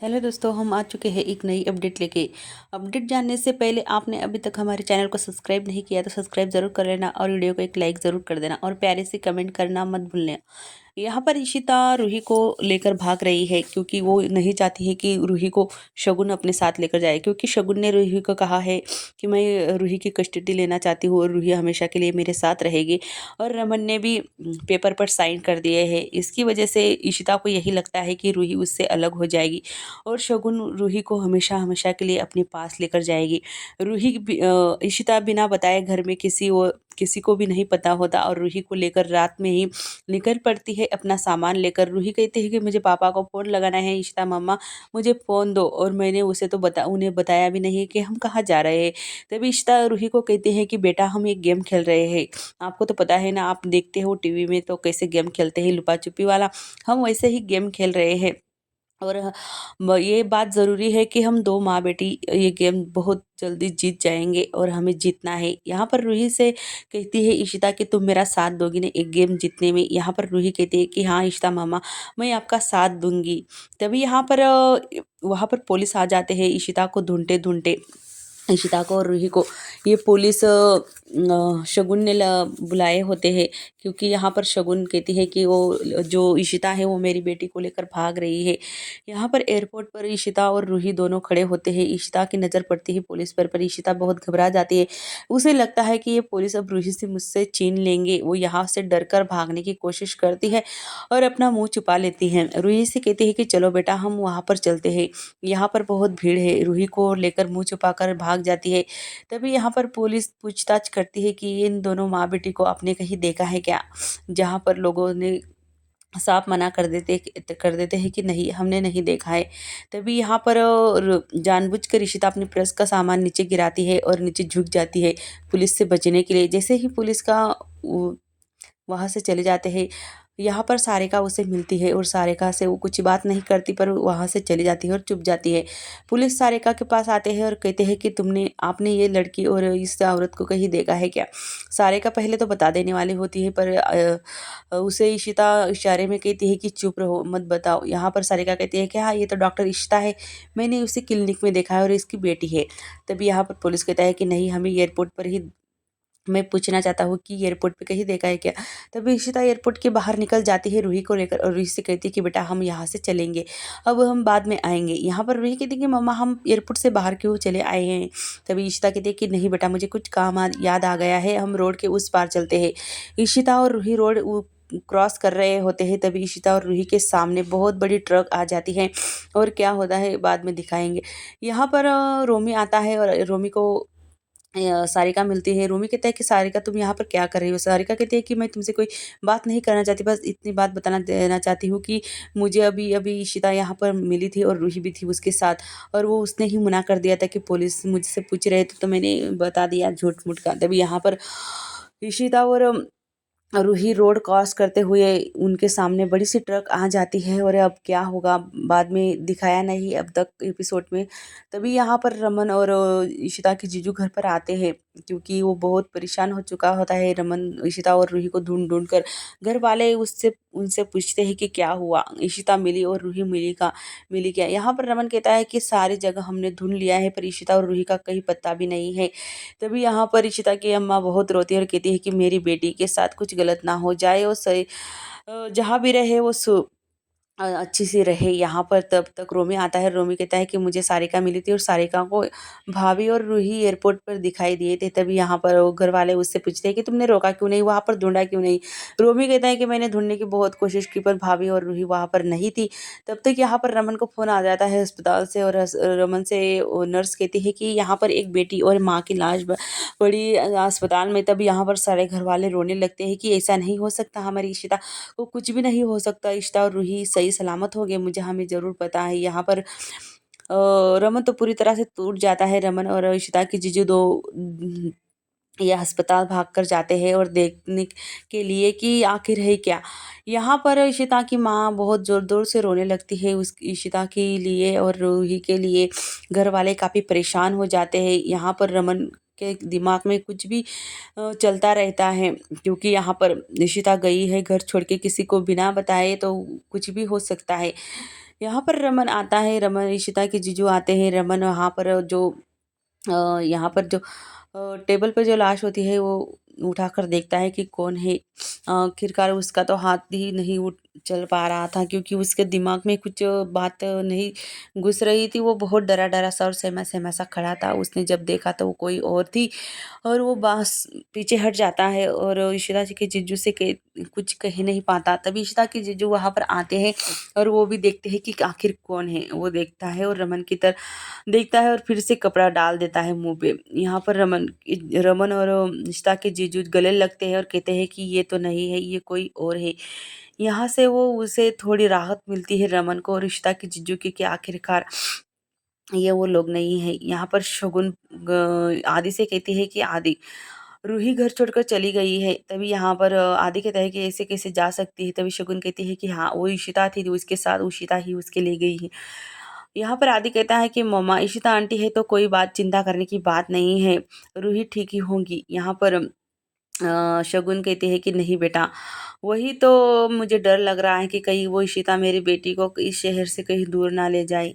Hello दोस्तों, हम आ चुके हैं एक नई अपडेट लेके। अपडेट जानने से पहले आपने अभी तक हमारे चैनल को सब्सक्राइब नहीं किया तो सब्सक्राइब ज़रूर कर लेना और वीडियो को एक लाइक ज़रूर कर देना और प्यारे से कमेंट करना मत भूलना। यहाँ पर इशिता रूही को लेकर भाग रही है क्योंकि वो नहीं चाहती है कि रूही को शगुन अपने साथ लेकर जाए, क्योंकि शगुन ने रूही को कहा है कि मैं रूही की कस्टडी लेना चाहती हूँ और रूही हमेशा के लिए मेरे साथ रहेगी। और रमन ने भी पेपर पर साइन कर दिए हैं। इसकी वजह से इशिता को यही लगता है कि रूही उससे अलग हो जाएगी और शगुन रूही को हमेशा हमेशा के लिए अपने पास लेकर जाएगी। इशिता बिना बताए घर में किसी को भी नहीं पता होता और रूही को लेकर रात में ही निकल पड़ती है अपना सामान लेकर। रूही कहती है कि मुझे पापा को फ़ोन लगाना है, इशिता मम्मा मुझे फ़ोन दो, और मैंने उसे तो उन्हें बताया भी नहीं कि हम कहाँ जा रहे हैं। तभी इशिता रूही को कहती है कि बेटा हम एक गेम खेल रहे हैं, आपको तो पता है ना, आप देखते हो टीवी में तो कैसे गेम खेलते हैं लुपा छुपी वाला, हम वैसे ही गेम खेल रहे हैं। और ये बात ज़रूरी है कि हम दो माँ बेटी ये गेम बहुत जल्दी जीत जाएंगे और हमें जीतना है। यहाँ पर रूही से कहती है इशिता कि तुम मेरा साथ दोगी ना एक गेम जीतने में। यहाँ पर रूही कहती है कि हाँ इशिता मामा, मैं आपका साथ दूंगी। तभी यहाँ पर वहाँ पर पुलिस आ जाते हैं इशिता को ढूंढते ढूंढते। इशिता को और रूही को ये पुलिस शगुन ने बुलाए होते हैं, क्योंकि यहाँ पर शगुन कहती है कि वो जो इशिता है वो मेरी बेटी को लेकर भाग रही है। यहाँ पर एयरपोर्ट पर इशिता और रूही दोनों खड़े होते हैं। इशिता की नज़र पड़ती है पुलिस पर इशिता बहुत घबरा जाती है। उसे लगता है कि ये पुलिस अब रूही से मुझसे छीन लेंगे। वो यहाँ से डर कर भागने की कोशिश करती है और अपना मुँह छुपा लेती है। रूही से कहती है कि चलो बेटा हम वहाँ पर चलते हैं, यहाँ पर बहुत भीड़ है। रूही को लेकर मुँह छुपाकर भाग जाती है। तभी यहाँ पर पुलिस पूछताछ करती है कि इन दोनों माँ बेटी को आपने कहीं देखा है क्या, जहाँ पर लोगों ने साफ मना कर देते हैं कि नहीं हमने नहीं देखा है। तभी यहाँ पर जानबूझकर इशिता अपनी प्रेस का सामान नीचे गिराती है और नीचे झुक जाती है पुलिस से बचने के लिए। जैसे ही पुलिस का वहाँ से चले जाते हैं, यहाँ पर सारिका उसे मिलती है और सारिका से वो कुछ बात नहीं करती पर वहाँ से चली जाती है और चुप जाती है। पुलिस सारिका के पास आते हैं और कहते हैं कि आपने ये लड़की और इस औरत को कहीं देखा है क्या। सारिका पहले तो बता देने वाली होती है पर उसे इशिता इशारे में कहती है कि चुप रहो मत बताओ। यहाँ पर सारिका कहती है कि हाँ ये तो डॉक्टर इशिता है, मैंने उसे क्लिनिक में देखा है और इसकी बेटी है। तभी यहाँ पर पुलिस कहता है कि नहीं हमें एयरपोर्ट पर ही, मैं पूछना चाहता हूँ कि एयरपोर्ट पे कहीं देखा है क्या। तभी इशिता एयरपोर्ट के बाहर निकल जाती है रूही को लेकर और रूही से कहती है कि बेटा हम यहाँ से चलेंगे, अब हम बाद में आएंगे। यहाँ पर रूही कहती है कि मम्मा हम एयरपोर्ट से बाहर क्यों चले आए हैं। तभी इशिता कहती है कि नहीं बेटा मुझे कुछ काम याद आ गया है, हम रोड के उस पार चलते हैं। इशिता और रूही रोड क्रॉस कर रहे होते हैं। तभी इशिता और रूही के सामने बहुत बड़ी ट्रक आ जाती है और क्या होता है बाद में दिखाएंगे। यहाँ पर रोमी आता है और रोमी को सारिका मिलती है। रूमी कहता है कि सारिका तुम यहाँ पर क्या कर रही हो। सारिका कहती है कि मैं तुमसे कोई बात नहीं करना चाहती, बस इतनी बात बताना देना चाहती हूँ कि मुझे अभी अभी इशिता यहाँ पर मिली थी और रूही भी थी उसके साथ, और वो उसने ही मना कर दिया था कि पुलिस मुझसे पूछ रहे थे तो मैंने बता दिया झूठ मूठ का। तभी यहाँ पर इशिता और रूही रोड क्रॉस करते हुए उनके सामने बड़ी सी ट्रक आ जाती है और अब क्या होगा बाद में दिखाया नहीं अब तक एपिसोड में। तभी यहाँ पर रमन और इशिता के जीजू घर पर आते हैं, क्योंकि वो बहुत परेशान हो चुका होता है। रमन इशिता और रूही को ढूंढ ढूंढ कर, घर वाले उससे उनसे पूछते हैं कि क्या हुआ, इशिता मिली और रूही मिली क्या। यहाँ पर रमन कहता है कि सारी जगह हमने ढूंढ लिया है पर इशिता और रूही का कहीं पत्ता भी नहीं है। तभी यहाँ पर इशिता की अम्मा बहुत रोती है और कहती है कि मेरी बेटी के साथ कुछ गलत ना हो जाए, वो सही जहाँ भी रहे वो अच्छी सी रहे यहाँ पर। तब तक रोमी आता है। रोमी कहता है कि मुझे सारिका मिली थी और सारिका को भाभी और रूही एयरपोर्ट पर दिखाई दिए थे। तभी यहाँ पर वो घर वाले उससे पूछते हैं कि तुमने रोका क्यों नहीं, वहाँ पर ढूंढा क्यों नहीं। रोमी कहता है कि मैंने ढूंढने की बहुत कोशिश की पर भाभी और रूही वहाँ पर नहीं थी। तब तक यहाँ पर रमन को फ़ोन आ जाता है अस्पताल से और रमन से वो नर्स कहती है कि यहाँ पर एक बेटी और माँ की लाश पड़ी अस्पताल में। तब यहाँ पर सारे घर वाले रोने लगते हैं कि ऐसा नहीं हो सकता, हमारी इशिता को कुछ भी नहीं हो सकता, इशिता और रूही सही सलामत हो गए, मुझे हमें ज़रूर पता है। यहाँ पर रमन तो पूरी तरह से टूट जाता है। रमन और इशिता की जीजू दो ये अस्पताल भागकर जाते हैं और देखने के लिए कि आखिर है क्या। यहाँ पर इशिता की माँ बहुत ज़ोर ज़ोर से रोने लगती है उस इशिता के लिए और रूही के लिए। घर वाले काफ़ी परेशान हो जाते हैं। यहाँ पर रमन के दिमाग में कुछ भी चलता रहता है, क्योंकि यहाँ पर इशिता गई है घर छोड़ के, किसी को बिना बताए तो कुछ भी हो सकता है। यहाँ पर रमन आता है, रमन इशिता के जीजू आते हैं। रमन वहाँ पर जो यहाँ पर जो टेबल पे जो लाश होती है वो उठाकर देखता है कि कौन है। आखिरकार उसका तो हाथ ही नहीं उठ चल पा रहा था, क्योंकि उसके दिमाग में कुछ बात नहीं घुस रही थी। वो बहुत डरा डरा सा और सहमा सहमा सा खड़ा था। उसने जब देखा तो वो कोई और थी, और वो बस पीछे हट जाता है और इशिता जी के जीजू से कुछ कह नहीं पाता। तभी इशिता के जीजू वहाँ पर आते हैं और वो भी देखते हैं कि आखिर कौन है। वो देखता है और रमन की तरफ देखता है और फिर से कपड़ा डाल देता है मुंह पे। यहाँ पर रमन और इशिता के जीजू गले लगते हैं और कहते हैं कि ये तो नहीं है, ये कोई और है। यहाँ से वो उसे थोड़ी राहत मिलती है रमन को और इशिता के जीजू की कि आखिरकार ये वो लोग नहीं है। यहाँ पर शगुन आदि से कहती है कि आदि, रूही घर छोड़कर चली गई है। तभी यहाँ पर आदि कहता है कि ऐसे कैसे जा सकती है। तभी शगुन कहती है कि हाँ, वो इशिता थी, उसके साथ उशिता ही उसके ले गई है। यहाँ पर आदि कहता है कि मम्मा, इशिता आंटी है तो कोई बात चिंता करने की बात नहीं है, रूही ठीक ही होंगी। यहाँ पर शगुन कहते हैं कि नहीं बेटा, वही तो मुझे डर लग रहा है कि कहीं वो इशिता मेरी बेटी को इस शहर से कहीं दूर ना ले जाए।